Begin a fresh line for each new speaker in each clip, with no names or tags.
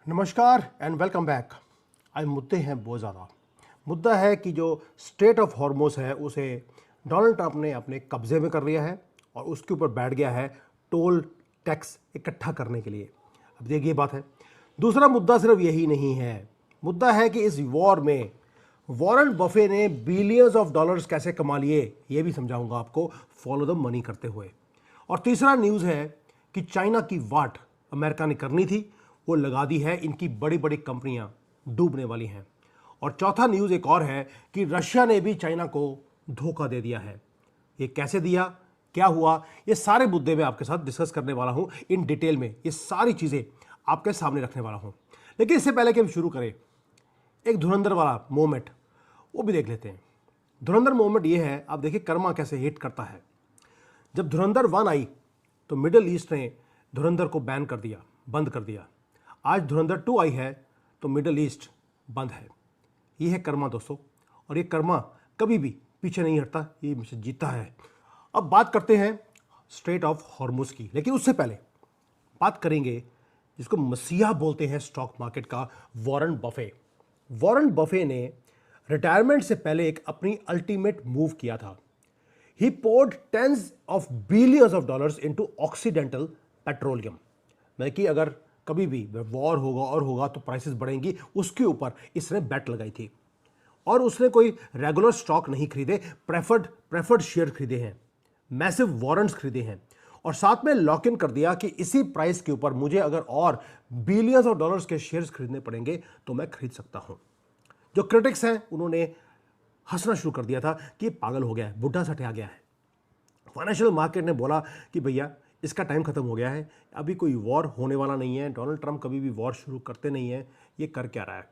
नमस्कार and welcome back. आज मुद्दे हैं बहुत ज़्यादा। मुद्दा है कि जो स्ट्रेट ऑफ हॉर्मोस है उसे डोनाल्ड ट्रंप ने अपने कब्जे में कर लिया है और उसके ऊपर बैठ गया है टोल टैक्स इकट्ठा करने के लिए। अब देखिए बात है। दूसरा मुद्दा सिर्फ यही नहीं है, मुद्दा है कि इस वॉर में वॉरेन बफे ने बिलियंस ऑफ डॉलर्स कैसे कमा लिए, ये भी समझाऊंगा आपको फॉलो द मनी करते हुए। और तीसरा न्यूज़ है कि चाइना की वाट अमेरिका ने करनी थी, वो लगा दी है। इनकी बड़ी बड़ी कंपनियां डूबने वाली हैं। और चौथा न्यूज़ एक और है कि रशिया ने भी चाइना को धोखा दे दिया है। ये कैसे दिया, क्या हुआ, ये सारे मुद्दे मैं आपके साथ डिस्कस करने वाला हूं इन डिटेल में। ये सारी चीज़ें आपके सामने रखने वाला हूं। लेकिन इससे पहले कि हम शुरू करें, एक धुरंधर वाला मोमेंट वो भी देख लेते हैं। धुरंधर मोमेंट ये है, आप देखिए कर्मा कैसे हिट करता है। जब धुरंधर 1 आई तो मिडिल ईस्ट ने धुरंधर को बैन कर दिया, बंद कर दिया। आज धुरंधर 2 आई है तो मिडिल ईस्ट बंद है। ये है कर्मा दोस्तों, और ये कर्मा कभी भी पीछे नहीं हटता, ये मुझसे जीता है। अब बात करते हैं स्ट्रेट ऑफ हॉर्मुज की, लेकिन उससे पहले बात करेंगे जिसको मसीहा बोलते हैं स्टॉक मार्केट का, वॉरेन बफे। वॉरेन बफे ने रिटायरमेंट से एक अपनी अल्टीमेट मूव किया था। He poured tens of billions of dollars into Occidental Petroleum. मतलब कि अगर कभी भी वॉर होगा और होगा तो प्राइसेस बढ़ेंगी, उसके ऊपर इसने बेट लगाई थी। और उसने कोई रेगुलर स्टॉक नहीं खरीदे, प्रेफर्ड शेयर खरीदे हैं, मैसिव वारंट्स खरीदे हैं, और साथ में लॉक इन कर दिया कि इसी प्राइस के ऊपर मुझे अगर और बिलियंस ऑफ डॉलर्स के शेयर्स खरीदने पड़ेंगे तो मैं खरीद सकता हूं। जो क्रिटिक्स हैं उन्होंने हंसना शुरू कर दिया था कि ये पागल हो गया है, बुढ़ा सठिया गया है। फाइनेंशियल मार्केट ने बोला कि भैया इसका टाइम खत्म हो गया है, अभी कोई वॉर होने वाला नहीं है, डोनाल्ड ट्रंप कभी भी वॉर शुरू करते नहीं है, ये कर क्या रहा है।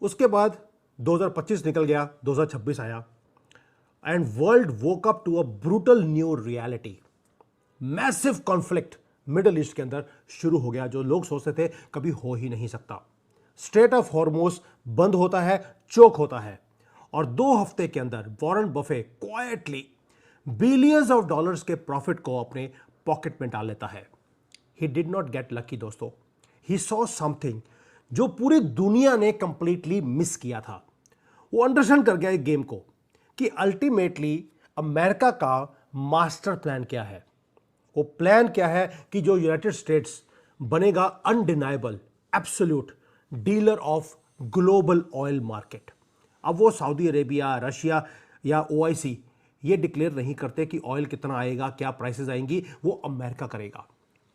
उसके बाद 2025 निकल गया, 2026 आया and world woke up to a brutal new reality. Massive conflict middle east के अंदर शुरू हो गया, जो लोग सोचते थे कभी हो ही नहीं सकता। स्ट्रेट ऑफ हॉर्मुज बंद होता है, चोक होता है, और 2 हफ्ते के अंदर Warren Buffett quietly billions of dollars के प्रॉफिट को अपने पॉकेट में डाल लेता है। He did not get lucky दोस्तों, ही सॉ समथिंग जो पूरी दुनिया ने कंप्लीटली मिस किया था। वो अंडरस्टैंड कर गया एक गेम को कि अल्टीमेटली अमेरिका का मास्टर प्लान क्या है। वो प्लान क्या है कि जो यूनाइटेड स्टेट्स बनेगा undeniable absolute dealer of global oil market. अब वो सऊदी अरेबिया, रशिया या ओआईसी ये डिक्लेयर नहीं करते कि ऑयल कितना आएगा, क्या प्राइसेस आएंगी, वो अमेरिका करेगा।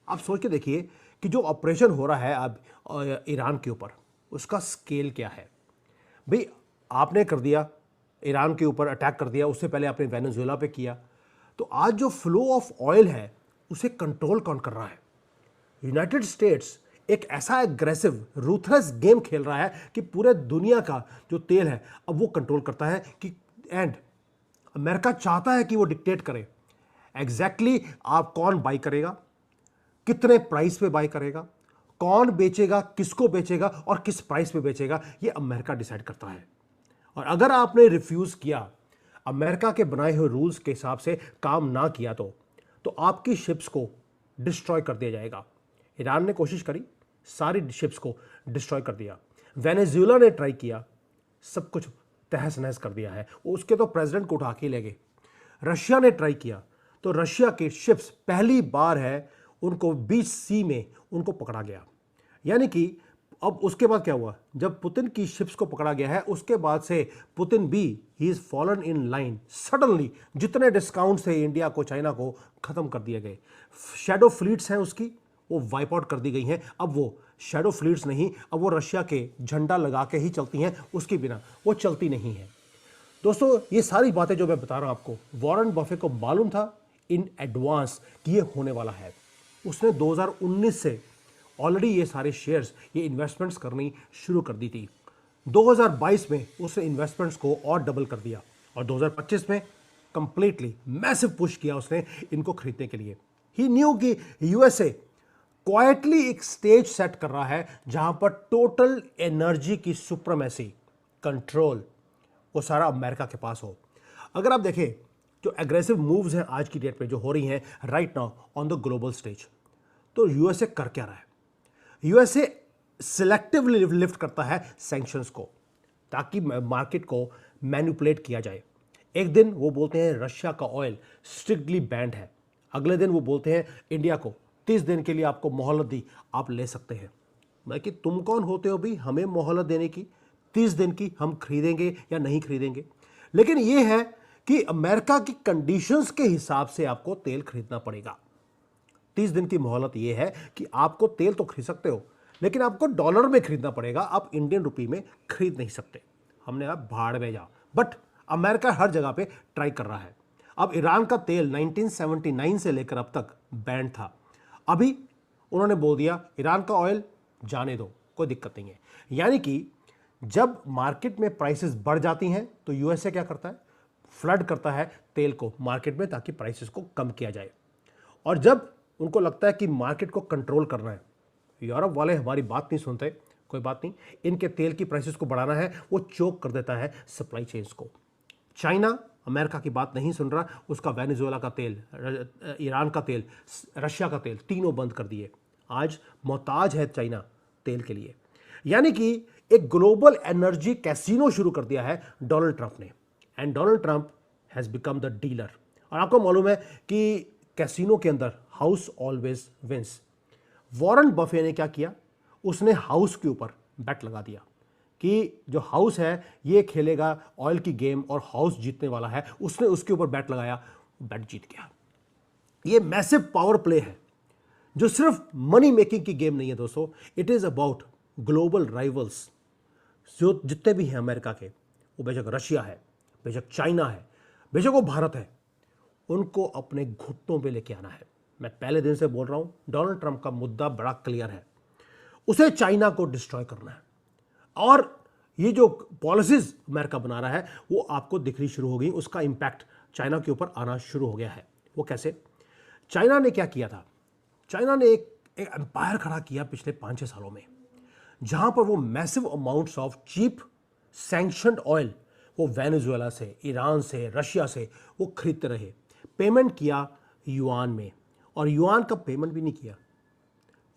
आप सोच के देखिए कि जो ऑपरेशन हो रहा है अब ईरान के ऊपर, उसका स्केल क्या है। भाई आपने कर दिया, ईरान के ऊपर अटैक कर दिया, उससे पहले आपने वेनेजुएला पे किया, तो आज जो फ्लो ऑफ ऑयल है उसे कंट्रोल कौन कर रहा है। यूनाइटेड स्टेट्स एक ऐसा एग्रेसिव रूथलेस गेम खेल रहा है कि पूरे दुनिया का जो तेल है अब वो कंट्रोल करता है कि एंड अमेरिका चाहता है कि वो डिक्टेट करे एग्जैक्टली आप कौन बाई करेगा, कितने प्राइस पे बाई करेगा, कौन बेचेगा, किसको बेचेगा और किस प्राइस पे बेचेगा, ये अमेरिका डिसाइड करता है। और अगर आपने रिफ्यूज किया, अमेरिका के बनाए हुए रूल्स के हिसाब से काम ना किया तो आपकी शिप्स को डिस्ट्रॉय कर दिया जाएगा। ईरान ने कोशिश करी, सारी शिप्स को डिस्ट्रॉय कर दिया। वेनेजुएला ने ट्राई किया, सब कुछ तहस नहस कर दिया है, उसके तो प्रेसिडेंट को उठा के ले गए। रशिया ने ट्राई किया तो रशिया के शिप्स पहली बार है उनको बीच सी में उनको पकड़ा गया। यानी कि अब उसके बाद क्या हुआ, जब पुतिन की शिप्स को पकड़ा गया है उसके बाद से पुतिन भी he is fallen in line. Suddenly जितने डिस्काउंट थे इंडिया को, चाइना को, खत्म कर दिए गए। शैडो फ्लीट्स हैं उसकी, वो वाइप आउट कर दी गई हैं। अब वो शैडो फ्लीट्स नहीं, अब वो रशिया के झंडा लगा के ही चलती हैं, उसके बिना वो चलती नहीं है। दोस्तों ये सारी बातें जो मैं बता रहा हूं आपको, वॉरेन बफे को मालूम था इन एडवांस कि ये होने वाला है। उसने 2019 से ऑलरेडी ये सारे शेयर्स, ये इन्वेस्टमेंट्स करनी शुरू कर दी थी। 2022 में उसने इन्वेस्टमेंट्स को और डबल कर दिया और 2025 में कंप्लीटली मैसिव पुश किया उसने इनको खरीदने के लिए। ही न्यू कि यूएसए क्वाइटली एक स्टेज सेट कर रहा है जहां पर टोटल एनर्जी की सुप्रीमेसी, कंट्रोल, वो सारा अमेरिका के पास हो। अगर आप देखें जो एग्रेसिव मूव्स हैं आज की डेट पे जो हो रही हैं right now on the global stage, तो यूएसए कर क्या रहा है। यूएसए सिलेक्टिवली लिफ्ट करता है सैंक्शंस को, ताकि मार्केट को मैनिपुलेट किया जाए। एक दिन वो बोलते हैं रशिया का ऑयल स्ट्रिक्टली बैंड है, अगले दिन वो बोलते हैं इंडिया को 30 दिन के लिए आपको मोहलत दी, आप ले सकते हैं। मैं कि तुम कौन होते हो भी हमें मोहलत देने की, 30 दिन की हम खरीदेंगे या नहीं खरीदेंगे। लेकिन ये है कि अमेरिका की कंडीशंस के हिसाब से आपको तेल खरीदना पड़ेगा। 30 दिन की मोहलत ये है कि आपको तेल तो खरीद सकते हो, लेकिन आपको डॉलर में खरीदना पड़ेगा, आप इंडियन रुपी में खरीद नहीं सकते। हमने कहा भाड़ में जा, बट अमेरिका हर जगह पे ट्राई कर रहा है। अब ईरान का तेल 1979 से लेकर अब तक बैंड था, अभी उन्होंने बोल दिया ईरान का ऑयल जाने दो, कोई दिक्कत नहीं है। यानी कि जब मार्केट में प्राइसेस बढ़ जाती हैं तो यूएसए क्या करता है, फ्लड करता है तेल को मार्केट में ताकि प्राइसेस को कम किया जाए। और जब उनको लगता है कि मार्केट को कंट्रोल करना है, यूरोप वाले हमारी बात नहीं सुनते, कोई बात नहीं, इनके तेल की प्राइसेस को बढ़ाना है, वो चोक कर देता है सप्लाई चेन्स को। चाइना अमेरिका की बात नहीं सुन रहा, उसका वेनेजुएला का तेल, ईरान का तेल, रशिया का तेल, तीनों बंद कर दिए। आज मोहताज है चाइना तेल के लिए। यानी कि एक ग्लोबल एनर्जी कैसीनो शुरू कर दिया है डोनाल्ड ट्रंप ने, and Donald Trump has become the dealer. और आपको मालूम है कि कैसीनो के अंदर house always wins. Warren Buffett ने क्या किया, उसने हाउस के ऊपर बेट लगा दिया कि जो हाउस है ये खेलेगा ऑयल की गेम और हाउस जीतने वाला है। उसने उसके ऊपर बेट लगाया, बेट जीत गया। ये मैसिव पावर प्ले है जो सिर्फ मनी मेकिंग की गेम नहीं है दोस्तों, it is about global rivals. जो जितने भी हैं अमेरिका के, वो बेशक रशिया है, बेशक चाइना है, बेशक वो भारत है, उनको अपने घुटनों पे लेके आना है। मैं पहले दिन से बोल रहा हूं, डोनाल्ड ट्रंप का मुद्दा बड़ा क्लियर है, उसे चाइना को डिस्ट्रॉय करना है। और ये जो पॉलिसीज अमेरिका बना रहा है वो आपको दिखनी शुरू हो गई, उसका इंपैक्ट चाइना के ऊपर आना शुरू हो गया है। वो कैसे? चाइना ने क्या किया था, चाइना ने एक एम्पायर खड़ा किया पिछले 5-6 सालों में, जहां पर वो massive amounts of cheap sanctioned oil वो वेनेजुएला से, ईरान से, रशिया से वो खरीदते रहे। पेमेंट किया युआन में, और युआन का पेमेंट भी नहीं किया,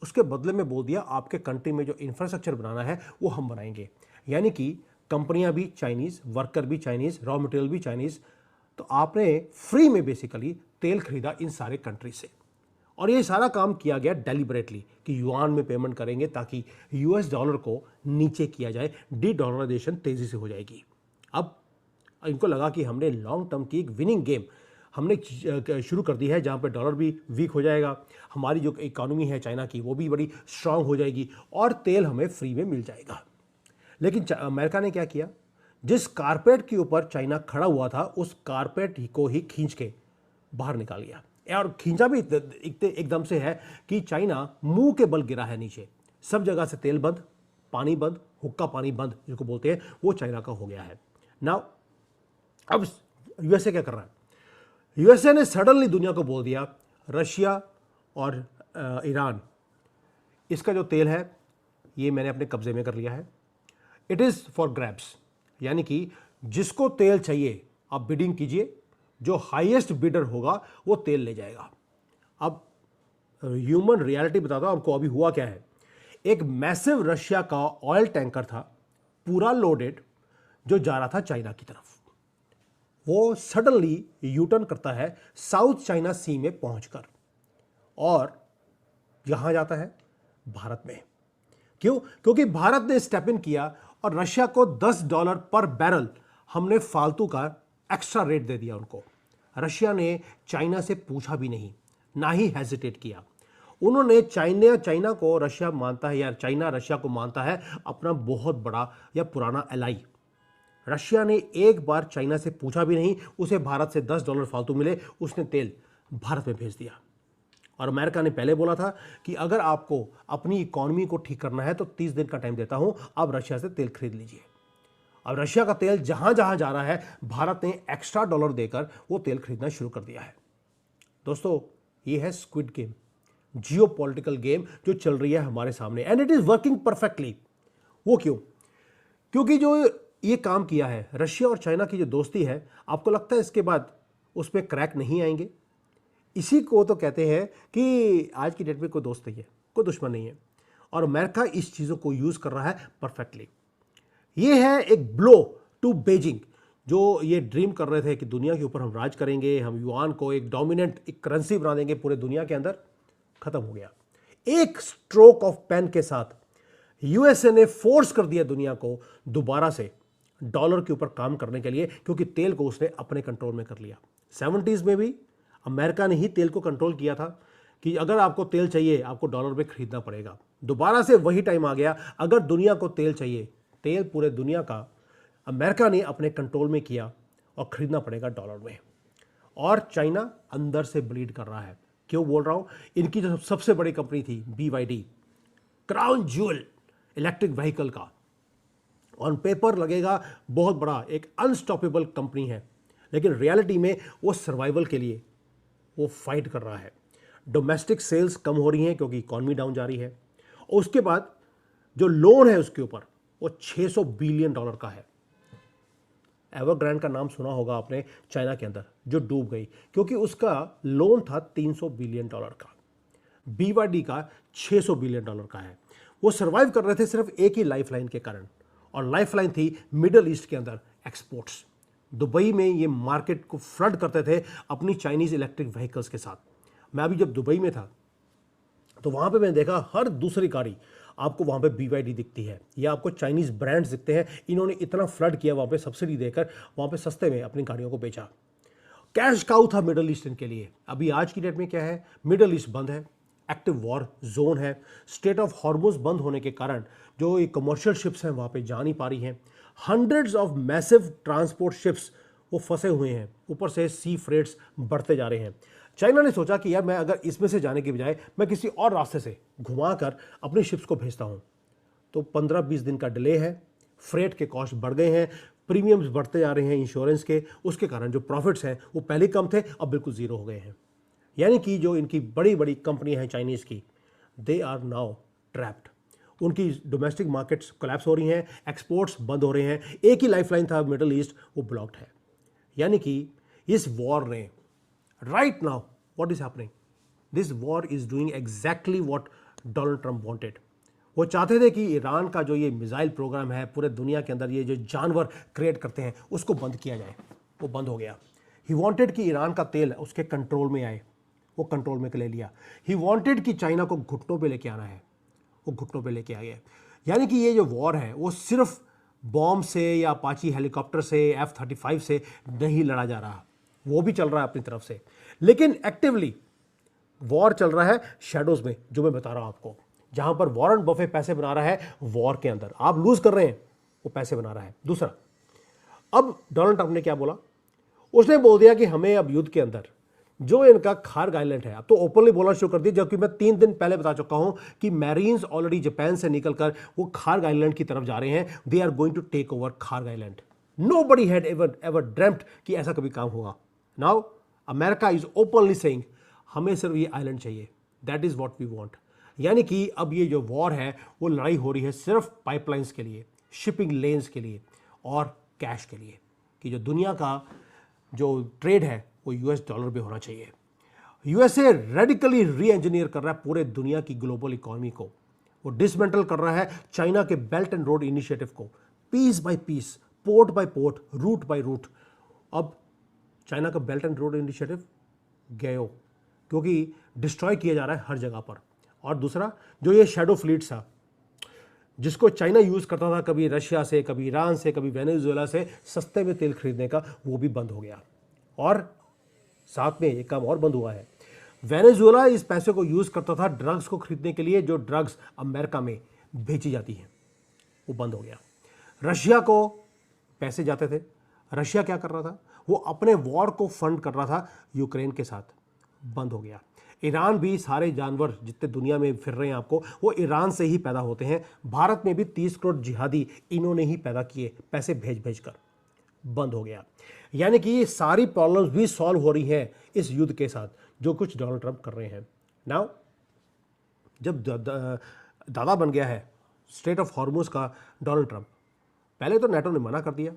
उसके बदले में बोल दिया आपके कंट्री में जो इंफ्रास्ट्रक्चर बनाना है वो हम बनाएंगे। यानी कि कंपनियां भी चाइनीज, वर्कर भी चाइनीज, रॉ मटेरियल भी चाइनीज। तो आपने फ्री में बेसिकली तेल खरीदा इन सारे कंट्री से, और ये सारा काम किया गया डेलिबरेटली कि युआन में पेमेंट करेंगे ताकि यूएस डॉलर को नीचे किया जाए, डी डॉलराइजेशन तेजी से हो जाएगी। अब इनको लगा कि हमने लॉन्ग टर्म की एक विनिंग गेम हमने शुरू कर दी है, जहाँ पे डॉलर भी वीक हो जाएगा, हमारी जो इकोनॉमी है चाइना की वो भी बड़ी स्ट्रांग हो जाएगी, और तेल हमें फ्री में मिल जाएगा। लेकिन अमेरिका ने क्या किया, जिस कारपेट के ऊपर चाइना खड़ा हुआ था उस कारपेट को ही खींच के बाहर निकाल गया। और खींचा भी एकदम से है कि चाइना मुंह के बल गिरा है नीचे। सब जगह से तेल बंद, पानी बंद, हुक्का पानी बंद जिसको बोलते हैं, वो चाइना का हो गया है। नाउ अब यूएसए क्या कर रहा है, यूएसए ने सडनली दुनिया को बोल दिया रशिया और ईरान, इसका जो तेल है ये मैंने अपने कब्जे में कर लिया है, इट इज़ फॉर ग्रैब्स। यानी कि जिसको तेल चाहिए आप बिडिंग कीजिए, जो हाईएस्ट बिडर होगा वो तेल ले जाएगा। अब ह्यूमन रियलिटी बताता हूं आपको, अभी हुआ क्या है। एक मैसिव रशिया का ऑयल टैंकर था पूरा लोडेड, जो जा रहा था चाइना की तरफ। वो सडनली यू टर्न करता है साउथ चाइना सी में पहुंचकर, और यहां जाता है भारत में। क्यों? क्योंकि भारत ने स्टेप इन किया और रशिया को $10 पर बैरल हमने फालतू का एक्स्ट्रा रेट दे दिया उनको। रशिया ने चाइना से पूछा भी नहीं, ना ही हेजिटेट किया। उन्होंने चाइना को रशिया मानता है, या चाइना रशिया को मानता है अपना बहुत बड़ा या पुराना एलाई। रशिया ने एक बार चाइना से पूछा भी नहीं, उसे भारत से $10 फालतू मिले, उसने तेल भारत में भेज दिया। और अमेरिका ने पहले बोला था कि अगर आपको अपनी इकोनॉमी को ठीक करना है तो 30 दिन का टाइम देता हूं, आप रशिया से तेल खरीद लीजिए। अब रशिया का तेल जहां जहां जा रहा है, भारत ने एक्स्ट्रा डॉलर देकर वो तेल खरीदना शुरू कर दिया है। दोस्तों, ये है स्क्विड गेम, जियो पॉलिटिकल गेम जो चल रही है हमारे सामने, and it is working perfectly. वो क्यों? क्योंकि जो ये काम किया है रशिया और चाइना की जो दोस्ती है, आपको लगता है इसके बाद उसमें क्रैक नहीं आएंगे? इसी को तो कहते हैं कि आज की डेट में कोई दोस्त नहीं है, कोई दुश्मन नहीं है। और अमेरिका इस चीज़ों को यूज़ कर रहा है परफेक्टली। ये है एक ब्लो टू बीजिंग, जो ये ड्रीम कर रहे थे कि दुनिया के ऊपर हम राज करेंगे, हम युआन को एक डोमिनेंट एक करेंसी बना देंगे पूरे दुनिया के अंदर। खत्म हो गया। एक स्ट्रोक ऑफ पेन के साथ यूएसए ने फोर्स कर दिया दुनिया को दोबारा से डॉलर के ऊपर काम करने के लिए, क्योंकि तेल को उसने अपने कंट्रोल में कर लिया। 70s में भी अमेरिका ने ही तेल को कंट्रोल किया था कि अगर आपको तेल चाहिए आपको डॉलर में खरीदना पड़ेगा। दोबारा से वही टाइम आ गया, अगर दुनिया को तेल चाहिए, तेल पूरे दुनिया का अमेरिका ने अपने कंट्रोल में किया और खरीदना पड़ेगा डॉलर में। और चाइना अंदर से ब्लीड कर रहा है। क्यों बोल रहा हूं? इनकी जो सबसे बड़ी कंपनी थी BYD, crown jewel electric vehicle का, ऑन पेपर लगेगा बहुत बड़ा एक अनस्टॉपेबल कंपनी है, लेकिन रियलिटी में वो सर्वाइवल के लिए वो फाइट कर रहा है। डोमेस्टिक सेल्स कम हो रही हैं क्योंकि इकॉनमी डाउन जा रही है, और उसके बाद जो लोन है उसके ऊपर वो $600 बिलियन का है। एवरग्रांड का नाम सुना होगा आपने, चाइना के अंदर, जो डूब गई क्योंकि उसका लोन था $300 बिलियन का। BYD का $600 बिलियन का है। वो सर्वाइव कर रहे थे सिर्फ एक ही लाइफलाइन के कारण, और लाइफलाइन थी मिडल ईस्ट के अंदर एक्सपोर्ट्स। दुबई में ये मार्केट को फ्लड करते थे अपनी चाइनीज इलेक्ट्रिक व्हीकल्स के साथ। मैं अभी जब दुबई में था तो वहाँ पे मैंने देखा हर दूसरी गाड़ी आपको वहाँ पे BYD दिखती है, या आपको चाइनीज़ ब्रांड्स दिखते हैं। इन्होंने इतना फ्लड किया वहाँ पे, सब्सिडी देकर वहाँ पे सस्ते में अपनी गाड़ियों को बेचा। कैश काउ था मिडल ईस्टर्न के लिए। अभी आज की डेट में क्या है? मिडल ईस्ट बंद है, एक्टिव वॉर जोन है। स्ट्रेट ऑफ हॉर्मुज बंद होने के कारण जो ये कमर्शियल शिप्स हैं वहाँ पे जा नहीं पा रही हैं। Hundreds of massive transport ships वो फंसे हुए हैं, ऊपर से सी फ्रेट्स बढ़ते जा रहे हैं। चाइना ने सोचा कि यार मैं अगर इसमें से जाने के बजाय मैं किसी और रास्ते से घुमा कर अपनी शिप्स को भेजता हूँ, तो 15-20 दिन का डिले है, फ्रेट के कॉस्ट बढ़ गए हैं, प्रीमियम्स बढ़ते जा रहे हैं इंश्योरेंस के, उसके कारण जो प्रॉफिट्स हैं वो पहले कम थे अब बिल्कुल ज़ीरो हो गए हैं। यानी कि जो इनकी बड़ी बड़ी कंपनियां हैं चाइनीज़ की, दे आर नाउ ट्रैप्ड। उनकी डोमेस्टिक मार्केट्स कोलैप्स हो रही हैं, एक्सपोर्ट्स बंद हो रहे हैं। एक ही लाइफलाइन था मिडल ईस्ट, वो ब्लॉक्ड है। यानी कि इस वॉर ने right now what is happening, this war is doing exactly what Donald Trump wanted. वो चाहते थे कि ईरान का जो ये मिसाइल प्रोग्राम है पूरे दुनिया के अंदर, ये जो जानवर क्रिएट करते हैं उसको बंद किया जाए, वो बंद हो गया। ही वांटेड कि ईरान का तेल उसके कंट्रोल में आए, वो कंट्रोल में ले लिया। ही वांटेड कि चाइना को घुटनों पे लेके आना है, वो घुटनों पे लेके आ गया। यानी कि ये जो वॉर है वो सिर्फ बॉम्ब से या अपाची हेलीकॉप्टर से, F-35 से नहीं लड़ा जा रहा, वो भी चल रहा है अपनी तरफ से, लेकिन एक्टिवली वॉर चल रहा है शैडोज में, जो मैं बता रहा हूं आपको। जहां पर वॉरेन बफे पैसे बना रहा है वॉर के अंदर, आप लूज कर रहे हैं, वो पैसे बना रहा है। दूसरा, अब डोनाल्ड ट्रंप ने क्या बोला? उसने बोल दिया कि हमें अब युद्ध के अंदर जो इनका खार्ग आइलैंड है, अब तो ओपनली बोलना शुरू कर दिया, जबकि मैं 3 दिन पहले बता चुका हूं कि मैरीन्स ऑलरेडी जापान से निकलकर वो खार्ग आइलैंड की तरफ जा रहे हैं। They are going to take over Kharg island. Nobody had ever dreamed कि ऐसा कभी काम होगा। Now America is openly saying हमें सिर्फ ये आइलैंड चाहिए, that is what we want. यानी कि अब ये जो वॉर है वो लड़ाई हो रही है सिर्फ पाइपलाइंस के लिए, शिपिंग लेन्स के लिए और कैश के लिए, कि जो दुनिया का जो ट्रेड है वो US डॉलर पे होना चाहिए। USA रेडिकली री इंजीनियर कर रहा है पूरे दुनिया की ग्लोबल इकोनॉमी को। वो डिसमेंटल कर रहा है चाइना के बेल्ट एंड रोड इनिशिएटिव को, piece by piece, port by port, route by route. अब चाइना का बेल्ट एंड रोड इनिशिएटिव गयो, क्योंकि डिस्ट्रॉय किया जा रहा है हर जगह पर। और दूसरा, जो ये शैडो फ्लीट्स था जिसको चाइना यूज़ करता था कभी रशिया से, कभी ईरान से, कभी वेनेजुएला से सस्ते में तेल खरीदने का, वो भी बंद हो गया। और साथ में एक काम और बंद हुआ है, वेनेजुएला इस पैसे को यूज़ करता था ड्रग्स को खरीदने के लिए, जो ड्रग्स अमेरिका में बेची जाती हैं, वो बंद हो गया। रशिया को पैसे जाते थे, रशिया क्या कर रहा था? वो अपने वॉर को फंड कर रहा था यूक्रेन के साथ, बंद हो गया। ईरान भी, सारे जानवर जितने दुनिया में फिर रहे हैं आपको, वो ईरान से ही पैदा होते हैं। भारत में भी 30 करोड़ जिहादी इन्होंने ही पैदा किए, पैसे भेज भेज कर, बंद हो गया। यानी कि ये सारी प्रॉब्लम्स भी सॉल्व हो रही हैं इस युद्ध के साथ, जो कुछ डोनाल्ड ट्रंप कर रहे हैं। नाउ जब दादा बन गया है स्ट्रेट ऑफ हॉर्मुज का डोनाल्ड ट्रंप, पहले तो नेटो ने मना कर दिया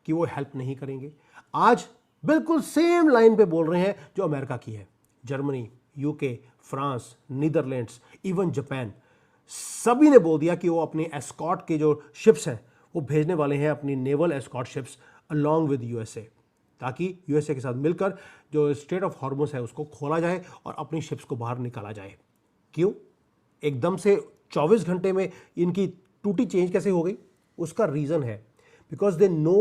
कि वो हेल्प नहीं करेंगे। आज बिल्कुल सेम लाइन पे बोल रहे हैं जो अमेरिका की है। Germany, UK, France, Netherlands, even Japan, सभी ने बोल दिया कि वो अपनी एस्कॉर्ट के जो शिप्स हैं वो भेजने वाले हैं, अपनी naval escort ships along with USA, ताकि यूएसए के साथ मिलकर जो स्ट्रेट ऑफ हॉर्मुज है उसको खोला जाए और अपनी शिप्स को बाहर निकाला जाए। क्यों एकदम से 24 घंटे में इनकी टूटी चेंज कैसे हो गई? उसका रीज़न है because they know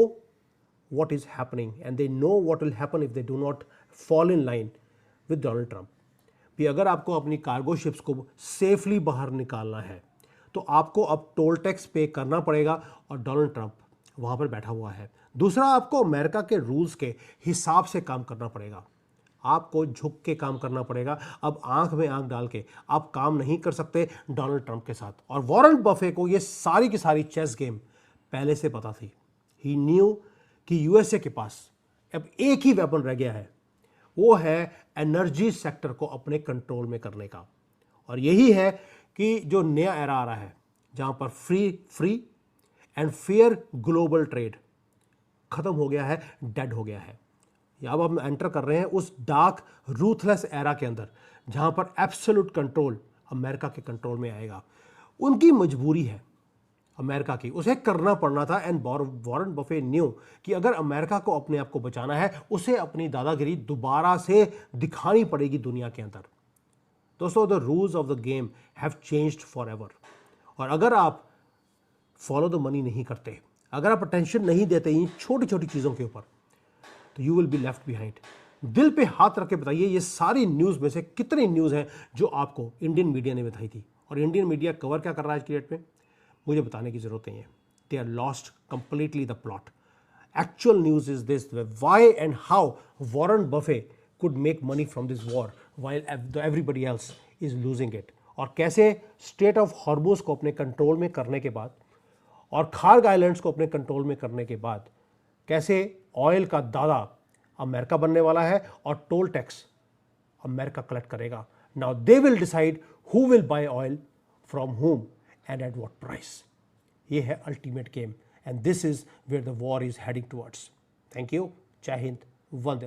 what is happening and they know what will happen if they do not fall in line with Donald Trump। भी अगर आपको अपनी कार्गो शिप्स को सेफली बाहर निकालना है तो आपको अब टोल टैक्स पे करना पड़ेगा और डोनाल्ड ट्रंप वहाँ पर बैठा हुआ है। दूसरा, आपको अमेरिका के रूल्स के हिसाब से काम करना पड़ेगा, आपको झुक के काम करना पड़ेगा। अब आंख में आंख डाल के आप काम नहीं कर सकते डोनाल्ड ट्रंप के साथ। और वॉरेन बफे को ये सारी की सारी चेस गेम पहले से पता थी। ही न्यू कि यूएसए के पास अब एक ही वेपन रह गया है, वो है एनर्जी सेक्टर को अपने कंट्रोल में करने का। और यही है कि जो नया एरा आ रहा है जहां पर free and fair global trade खत्म हो गया है, डेड हो गया है। अब हम एंटर कर रहे हैं उस डार्क रूथलेस एरा के अंदर जहां पर एब्सोल्यूट कंट्रोल अमेरिका के कंट्रोल में आएगा। उनकी मजबूरी है अमेरिका की, उसे करना पड़ना था। एंड वॉरेन बफे न्यू कि अगर अमेरिका को अपने आप को बचाना है उसे अपनी दादागिरी दोबारा से दिखानी पड़ेगी दुनिया के अंदर। दोस्तों, the rules of the game have changed for ever. और अगर आप फॉलो द मनी नहीं करते, अगर आप अटेंशन नहीं देते इन छोटी छोटी चीज़ों के ऊपर, तो you will be left behind. दिल पे हाथ रख के बताइए, ये सारी न्यूज़ में से कितनी न्यूज़ हैं जो आपको इंडियन मीडिया ने बताई थी? और इंडियन मीडिया कवर क्या कर रहा है आज की डेट में? मुझे बताने की जरूरत नहीं है। They are lost completely the plot. Actual news is this, why and how Warren Buffett could make money from this war while everybody else is losing it. और कैसे स्ट्रेट ऑफ हॉर्मुज को अपने कंट्रोल में करने के बाद और Kharg islands को अपने कंट्रोल में करने के बाद कैसे ऑयल का दादा अमेरिका बनने वाला है और टोल टैक्स अमेरिका कलेक्ट करेगा। Now they will decide who will buy oil from whom and at what price। ये है ultimate game and this is where the war is heading towards. Thank you. जय हिंद, वंदे।